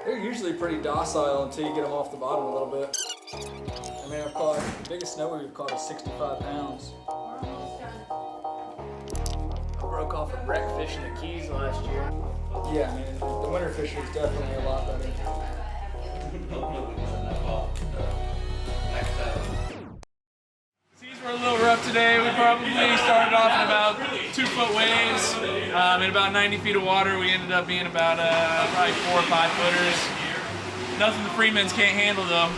They're usually pretty docile until you get them off the bottom a little bit. I mean, I've caught, the biggest snowbird we've caught is 65 pounds. I broke off a wreck fish in the Keys last year. Yeah, man, the winter fishery is definitely a lot better. Seas were a little rough today. We probably started off in about 2-foot waves. In about 90 feet of water, we ended up being about probably 4 or 5 footers. Nothing the Freemans can't handle though.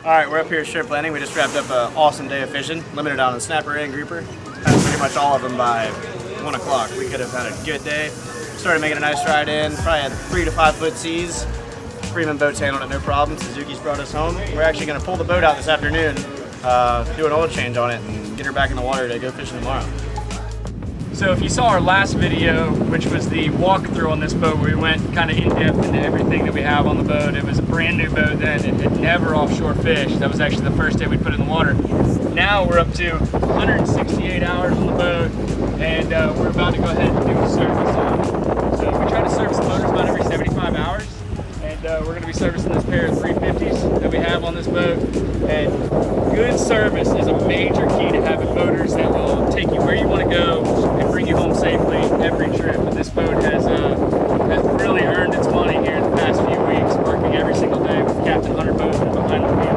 Alright, we're up here at Strip Landing. We just wrapped up an awesome day of fishing. Limited on snapper and grouper. Had pretty much all of them by 1 o'clock. We could have had a good day. Started making a nice ride in. Probably had 3 to 5 foot seas. Freeman boats handled it no problem. Suzuki's brought us home. We're actually going to pull the boat out this afternoon, do an oil change on it, and get her back in the water to go fishing tomorrow. So if you saw our last video, which was the walkthrough on this boat, where we went kind of in depth into everything that we have on the boat. It was a brand new boat then. It had never offshore fished. That was actually the first day we put it in the water. Now we're up to 168 hours on the boat, and we're about to go ahead and do a service on it. So we try to service the motors about every 75 hours. And we're going to be servicing this pair of 350s that we have on this boat. And good service is a major key to having motors that will take you where you want to go and bring you home safely every trip. And this boat has really earned its money here in the past few weeks, working every single day with Captain Hunter Bozeman behind the wheel.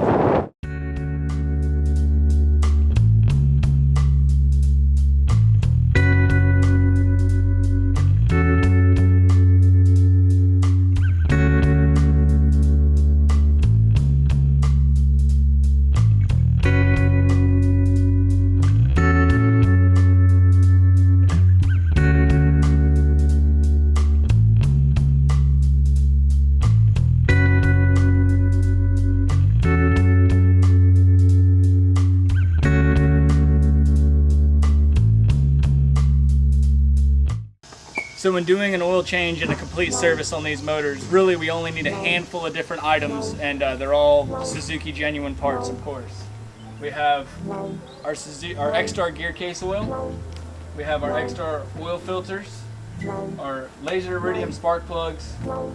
So when doing an oil change and a complete service on these motors, really we only need a handful of different items, and they're all Suzuki genuine parts, of course. We have our X-Star gear case oil, we have our X-Star oil filters, our laser iridium spark plugs, of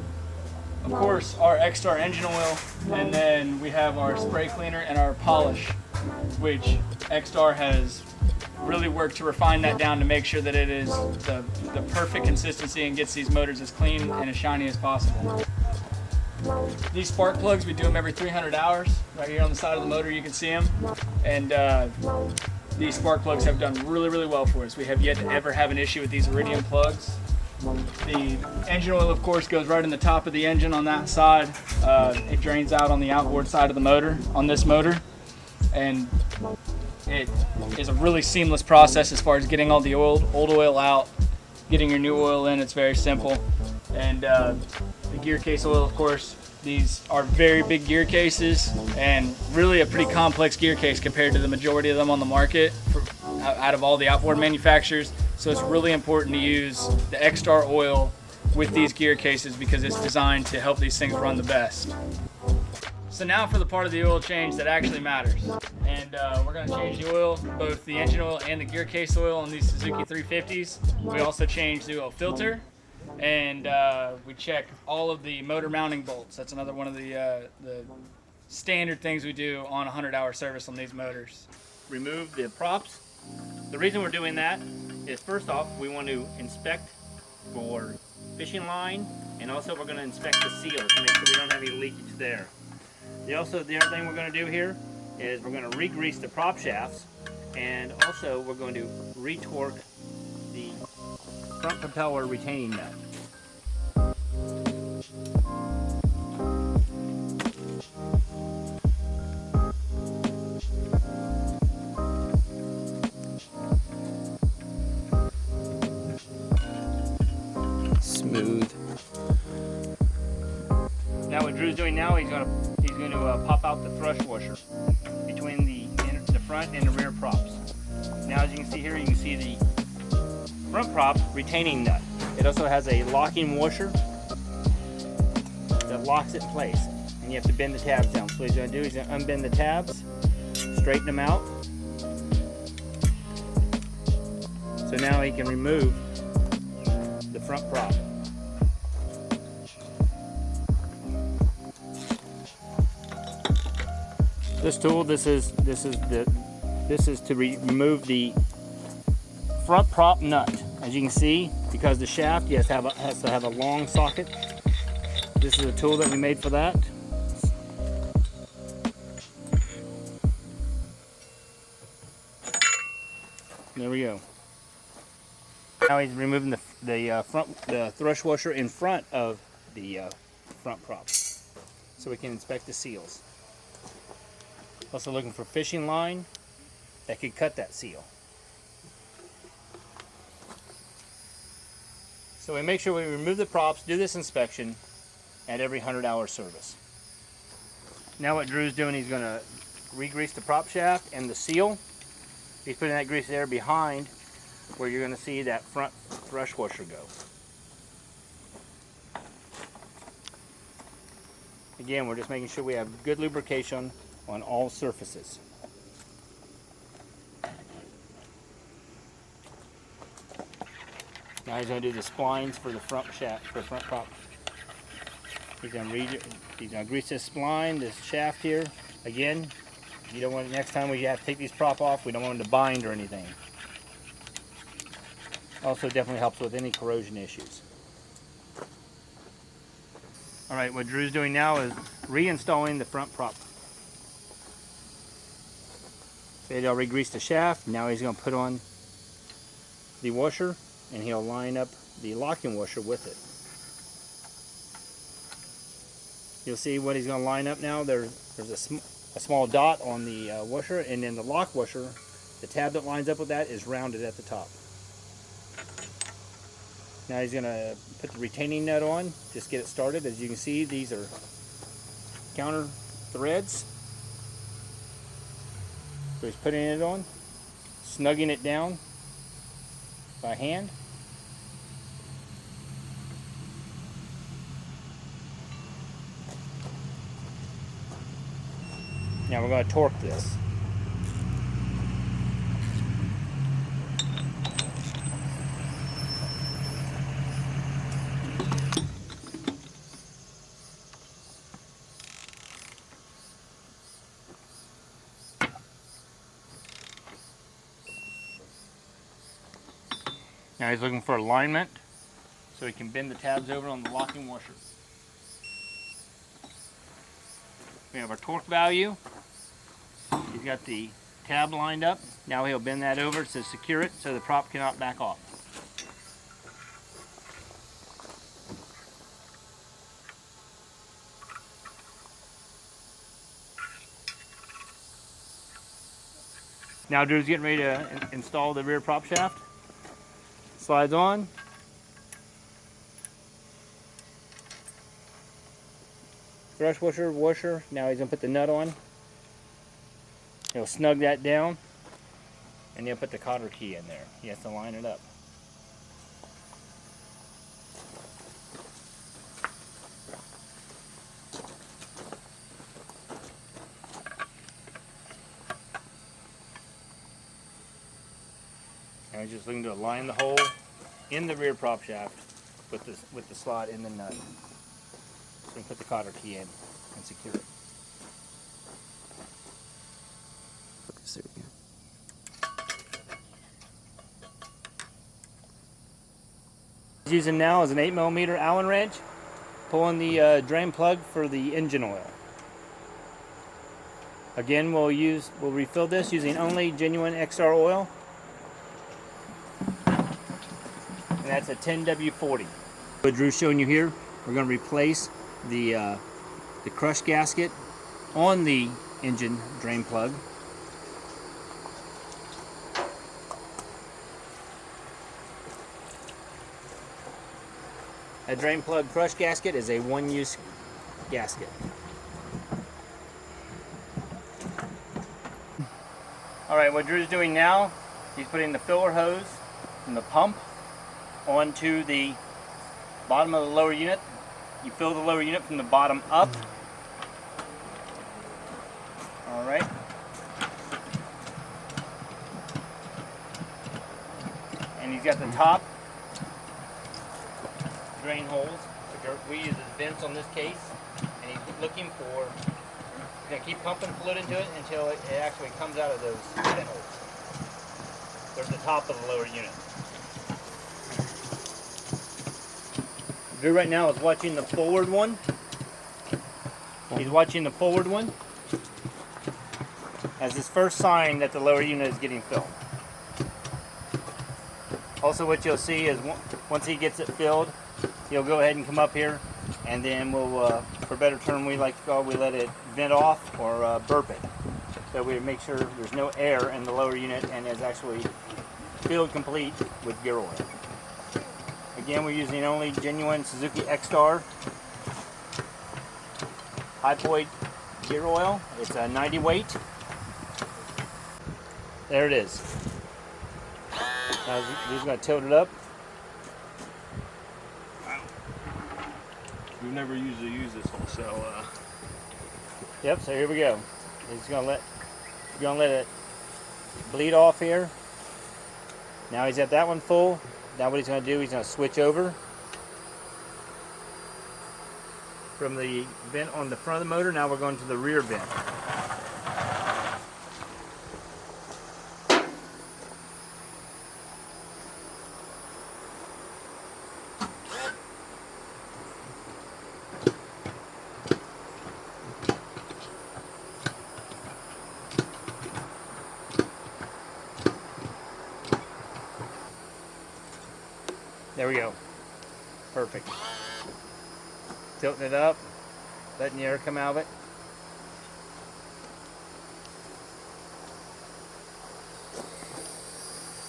course our X-Star engine oil, and then we have our spray cleaner and our polish, which X-Star has really worked to refine that down to make sure that it is the perfect consistency and gets these motors as clean and as shiny as possible. These spark plugs, we do them every 300 hours. Right here on the side of the motor you can see them. And these spark plugs have done really, really well for us. We have yet to ever have an issue with these iridium plugs. The engine oil, of course, goes right in the top of the engine on that side. It drains out on the outboard side of the motor, on this motor. And it is a really seamless process as far as getting all the old oil out, getting your new oil in. It's very simple. And the gear case oil, of course, these are very big gear cases and really a pretty complex gear case compared to the majority of them on the market out of all the outboard manufacturers. So it's really important to use the X-Star oil with these gear cases because it's designed to help these things run the best. So now for the part of the oil change that actually matters. And we're going to change the oil, both the engine oil and the gear case oil on these Suzuki 350s. We also change the oil filter, and we check all of the motor mounting bolts. That's another one of the standard things we do on a 100-hour service on these motors. Remove the props. The reason we're doing that is, first off, we want to inspect for fishing line, and also we're going to inspect the seals to make sure we don't have any leakage there. The other thing we're going to do here is we're going to re-grease the prop shafts, and also we're going to re-torque the front propeller retaining nut. Smooth. Now what Drew's doing now, he's going to pop out the thrust washer between the front and the rear props. Now as you can see here, you can see the front prop retaining nut. It also has a locking washer that locks it in place, and you have to bend the tabs down. So what he's going to do is unbend the tabs, straighten them out. So So now he can remove the front prop. This tool, this is to remove the front prop nut. As you can see, because the shaft has to have a long socket. This is a tool that we made for that. There we go. Now he's removing the thrush washer in front of the front prop, so we can inspect the seals. Also looking for fishing line that could cut that seal. So we make sure we remove the props, do this inspection at every 100-hour service. Now what Drew's doing, he's going to re-grease the prop shaft and the seal. He's putting that grease there behind where you're going to see that front thrush washer go. Again, we're just making sure we have good lubrication on all surfaces. Now he's going to do the splines for the front shaft, for the front prop. He's going to grease this spline, this shaft here. Again, you don't want, next time we have to take these prop off, we don't want them to bind or anything. Also definitely helps with any corrosion issues. Alright, what Drew's doing now is reinstalling the front prop. So he'll re-grease the shaft. Now he's going to put on the washer, and he'll line up the locking washer with it. You'll see what he's going to line up now. There's a small dot on the washer, and then the lock washer, the tab that lines up with that is rounded at the top. Now he's going to put the retaining nut on, just get it started. As you can see, these are counter threads. So he's putting it on, snugging it down by hand. Now we're going to torque this. Now he's looking for alignment so he can bend the tabs over on the locking washer. We have our torque value. He's got the tab lined up. Now he'll bend that over to secure it so the prop cannot back off. Now Drew's getting ready to install the rear prop shaft. Slides on. Thrush washer. Now he's going to put the nut on. He'll snug that down, and he'll put the cotter key in there. He has to line it up. Now he's just looking to align the hole in the rear prop shaft with the slot in the nut. So we put the cotter key in and secure it. There we go. He's using now is an 8mm Allen wrench, pulling the drain plug for the engine oil. Again, we'll refill this using only genuine XR oil, and that's a 10W40. What Drew's showing you here, we're going to replace the crush gasket on the engine drain plug. A drain plug crush gasket is a one-use gasket. Alright, what Drew's doing now, he's putting the filler hose from the pump onto the bottom of the lower unit. You fill the lower unit from the bottom up. Alright. And He's got the top drain holes, which we use as vents on this case, and he's looking for, he's going to keep pumping fluid into it until it actually comes out of those vent holes. They're at the top of the lower unit. Drew right now is watching the forward one. He's watching the forward one as his first sign that the lower unit is getting filled. Also, what you'll see is once he gets it filled, he'll go ahead and come up here, and then we'll, for a better term we like to call, we let it vent off or burp it. So we make sure there's no air in the lower unit and is actually filled complete with gear oil. Again, we're using only genuine Suzuki X-Star high point gear oil. It's a 90 weight. There it is. Now we're just going to tilt it up. We've never usually used this one, so Yep, so here we go. He's going to let it bleed off here. Now he's at that one full. Now what he's going to do, he's going to switch over from the vent on the front of the motor. Now we're going to the rear vent. There we go. Perfect. Tilting it up, letting the air come out of it.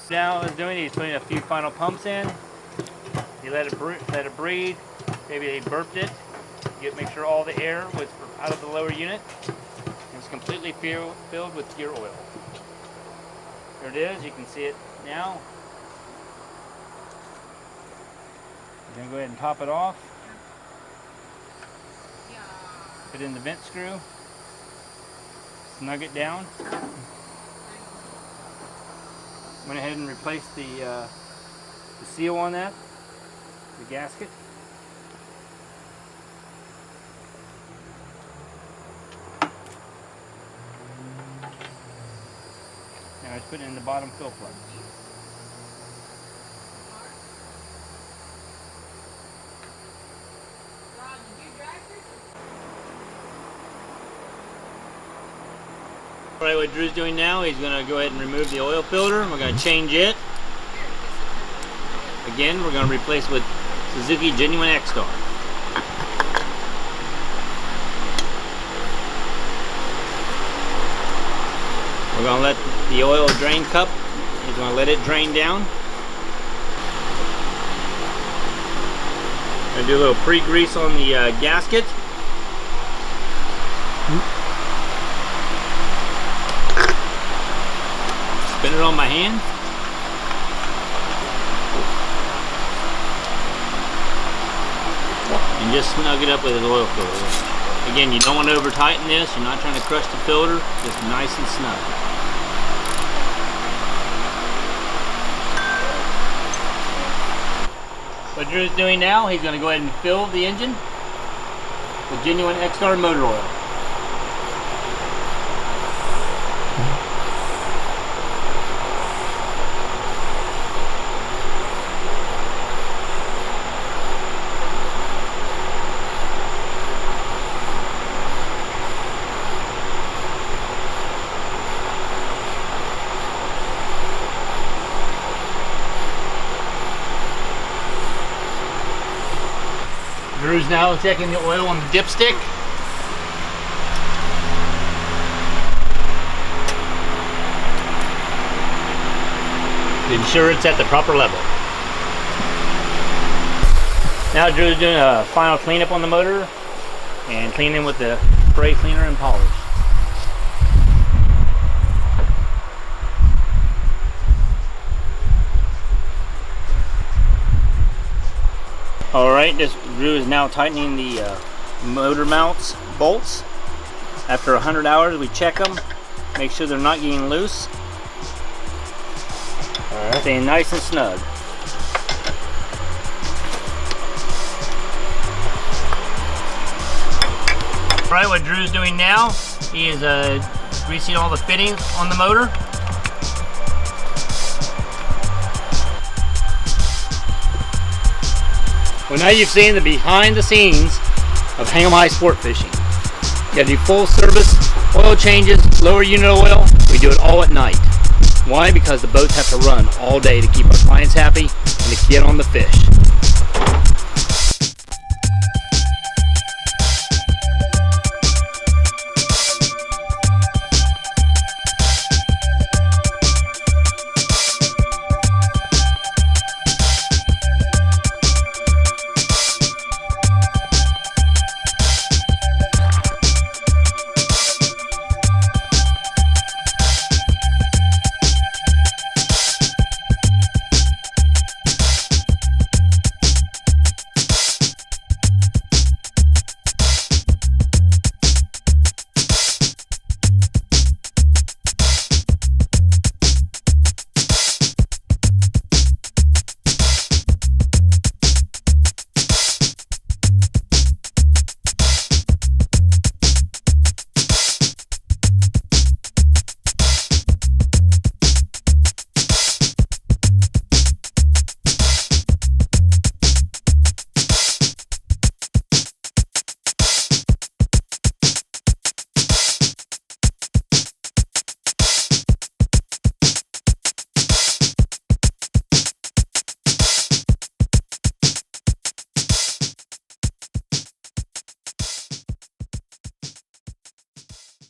Now what he's doing, he's putting a few final pumps in. You let it breathe. Maybe they burped it. Make sure all the air was out of the lower unit. It's completely filled with gear oil. There it is. You can see it now. I'm going to go ahead and top it off. Put in the vent screw. Snug it down. Went ahead and replaced the seal on that, the gasket. Now let's put it in the bottom fill plug. Alright, what Drew's doing now, he's going to go ahead and remove the oil filter. We're going to change it. Again, we're going to replace with Suzuki Genuine X-Star. We're going to let the oil drain cup, he's going to let it drain down. Going to do a little pre-grease on the gasket. Spin it on my hand. And just snug it up with his oil filter. Again, you don't want to over tighten this. You're not trying to crush the filter. Just nice and snug. What Drew's doing now, he's going to go ahead and fill the engine with genuine X-Star motor oil. Drew's now checking the oil on the dipstick. To ensure it's at the proper level. Now Drew's doing a final cleanup on the motor and cleaning with the spray cleaner and polish. Alright, Drew is now tightening the motor mounts bolts. After 100 hours we check them, make sure they're not getting loose. Alright. Staying nice and snug. Alright, what Drew's doing now, he is greasing all the fittings on the motor. Well, now you've seen the behind the scenes of HEH Sportfishing. You gotta do full service oil changes, lower unit oil. We do it all at night. Why? Because the boats have to run all day to keep our clients happy and to get on the fish.